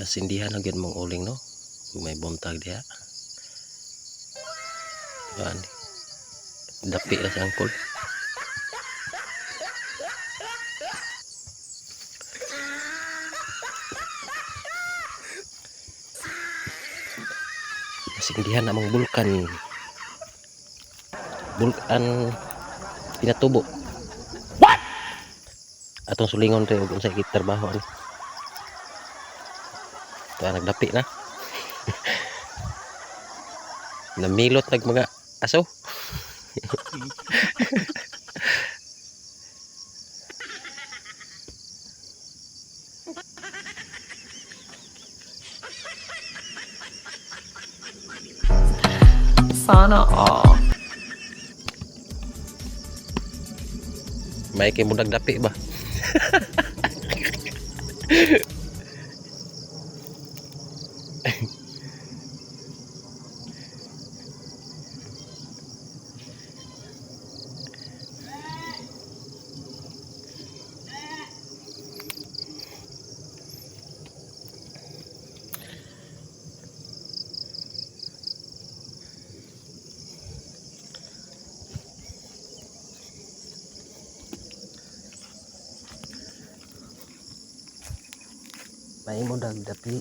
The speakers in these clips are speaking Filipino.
Nasindihan na gyud mong uling no. May buntag diha. Yan. Dapi na si angkol. Nasindihan na mong bulkan. Bulkan pinatubo. What? Atong sulingon tayo kung sa trabaho ano. Ito nagdapi na. Namilot nag mga aso. Sana all. May kay mo nagdapi ba? May mo dagdapi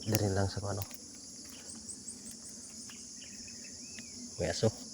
dari lang sa ano. May aso.